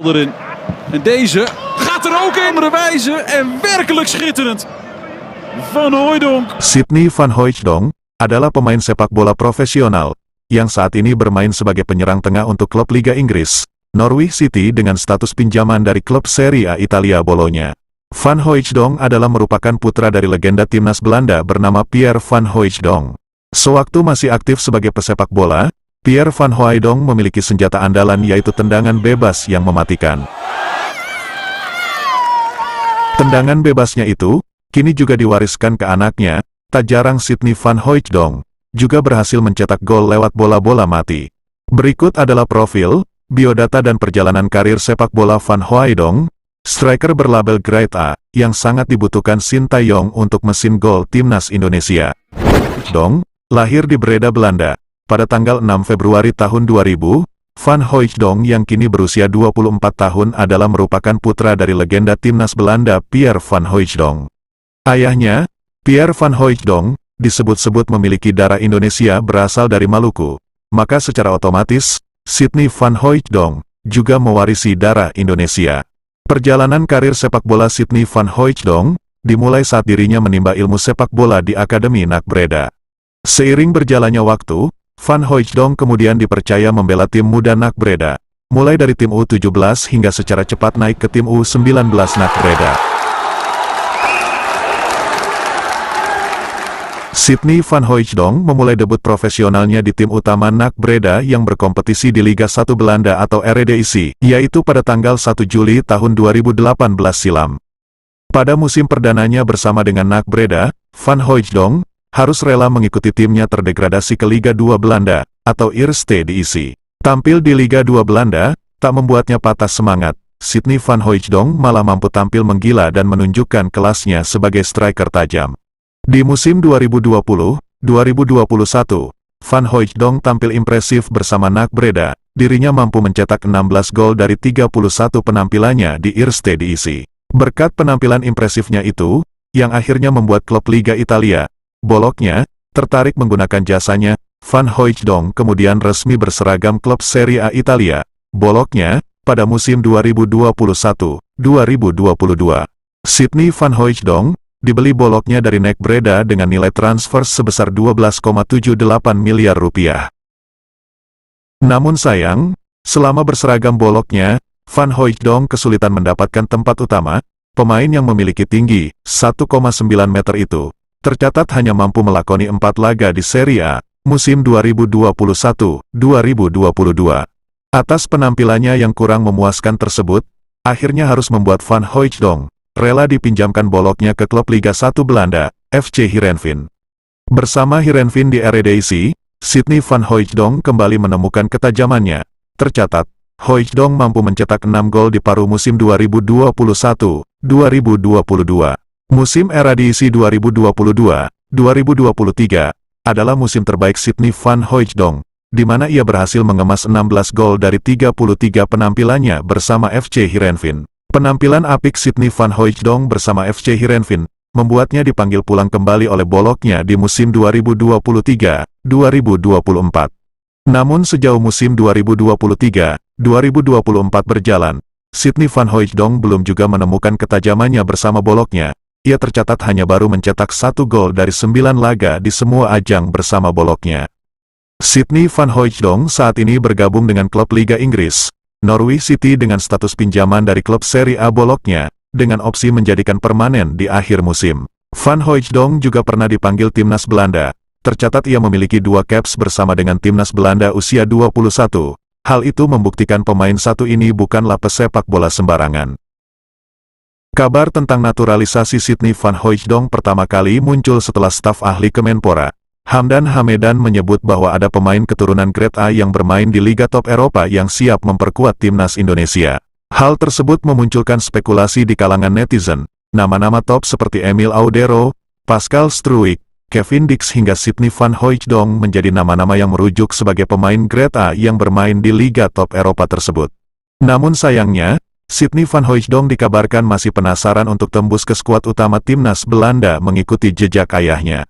erin. En deze gaat er ook in de wijze en werkelijk schitterend. Van Hooijdonk. Sidney Van Hooijdonk adalah pemain sepak bola profesional yang saat ini bermain sebagai penyerang tengah untuk klub Liga Inggris, Norwich City dengan status pinjaman dari klub Serie A Italia Bologna. Van Hooijdonk adalah merupakan putra dari legenda timnas Belanda bernama Pierre Van Hooijdonk. Sewaktu masih aktif sebagai pesepak bola, Pierre Van Hooijdonk memiliki senjata andalan yaitu tendangan bebas yang mematikan. Tendangan bebasnya itu kini juga diwariskan ke anaknya. Tak jarang Sidney Van Hooijdonk juga berhasil mencetak gol lewat bola-bola mati. Berikut adalah profil, biodata dan perjalanan karir sepak bola Van Hooijdonk, striker berlabel Grade A, yang sangat dibutuhkan Sintayong untuk mesin gol timnas Indonesia. Dong, lahir di Breda, Belanda, pada tanggal 6 Februari tahun 2000, Van Hooijdonk yang kini berusia 24 tahun adalah merupakan putra dari legenda timnas Belanda Pierre Van Hooijdonk. Ayahnya, Pierre Van Hooijdonk, disebut-sebut memiliki darah Indonesia berasal dari Maluku, maka secara otomatis, Sidney Van Hooijdonk juga mewarisi darah Indonesia. Perjalanan karir sepak bola Sidney Van Hooijdonk dimulai saat dirinya menimba ilmu sepak bola di Akademi NAC Breda. Seiring berjalannya waktu, Van Hooijdonk kemudian dipercaya membela tim muda NAC Breda, mulai dari tim U17 hingga secara cepat naik ke tim U19 NAC Breda. Sidney Van Hooijdonk memulai debut profesionalnya di tim utama NAC Breda yang berkompetisi di Liga 1 Belanda atau Eredivisie, yaitu pada tanggal 1 Juli tahun 2018 silam. Pada musim perdananya bersama dengan NAC Breda, Van Hooijdonk harus rela mengikuti timnya terdegradasi ke Liga 2 Belanda, atau Eerste Divisie. Tampil di Liga 2 Belanda, tak membuatnya patah semangat. Sidney Van Hooijdonk malah mampu tampil menggila dan menunjukkan kelasnya sebagai striker tajam. Di musim 2020-2021, Van Hooijdonk tampil impresif bersama NAC Breda. Dirinya mampu mencetak 16 gol dari 31 penampilannya di Eerste Divisie. Berkat penampilan impresifnya itu, yang akhirnya membuat klub Liga Italia, Bologna, tertarik menggunakan jasanya. Van Hooijdonk kemudian resmi berseragam klub Serie A Italia, Bologna, pada musim 2021-2022. Sidney Van Hooijdonk dibeli Bologna dari NAC Breda dengan nilai transfer sebesar 12,78 miliar rupiah. Namun sayang, selama berseragam Bologna, Van Hooijdonk kesulitan mendapatkan tempat utama. Pemain yang memiliki tinggi 1,9 meter itu tercatat hanya mampu melakoni 4 laga di Serie A musim 2021-2022. Atas penampilannya yang kurang memuaskan tersebut, akhirnya harus membuat Van Hooijdonk rela dipinjamkan Bologna ke klub Liga 1 Belanda, FC Heerenveen. Bersama Heerenveen di Eredivisie, Sidney Van Hooijdonk kembali menemukan ketajamannya. Tercatat, Hooijdonk mampu mencetak 6 gol di paruh musim 2021-2022. Musim Eredivisie 2022-2023 adalah musim terbaik Sidney Van Hooijdonk, di mana ia berhasil mengemas 16 gol dari 33 penampilannya bersama FC Heerenveen. Penampilan apik Sidney Van Hooijdonk bersama FC Heerenveen membuatnya dipanggil pulang kembali oleh Bologna di musim 2023-2024. Namun sejauh musim 2023-2024 berjalan, Sidney Van Hooijdonk belum juga menemukan ketajamannya bersama Bologna. Ia tercatat hanya baru mencetak 1 gol dari 9 laga di semua ajang bersama Bologna. Sidney Van Hooijdonk saat ini bergabung dengan klub Liga Inggris, Norwich City dengan status pinjaman dari klub Serie A Bologna, dengan opsi menjadikan permanen di akhir musim. Van Hooijdonk juga pernah dipanggil timnas Belanda. Tercatat ia memiliki 2 caps bersama dengan timnas Belanda usia 21. Hal itu membuktikan pemain satu ini bukanlah pesepak bola sembarangan. Kabar tentang naturalisasi Sidney Van Hooijdonk pertama kali muncul setelah staf ahli Kemenpora, Hamdan Hamedan, menyebut bahwa ada pemain keturunan Grade A yang bermain di Liga Top Eropa yang siap memperkuat timnas Indonesia. Hal tersebut memunculkan spekulasi di kalangan netizen. Nama-nama top seperti Emil Audero, Pascal Struijk, Kevin Dix hingga Sidney Van Hooijdonk menjadi nama-nama yang merujuk sebagai pemain Grade A yang bermain di Liga Top Eropa tersebut. Namun sayangnya, Sidney Van Hooijdonk dikabarkan masih penasaran untuk tembus ke skuad utama timnas Belanda mengikuti jejak ayahnya.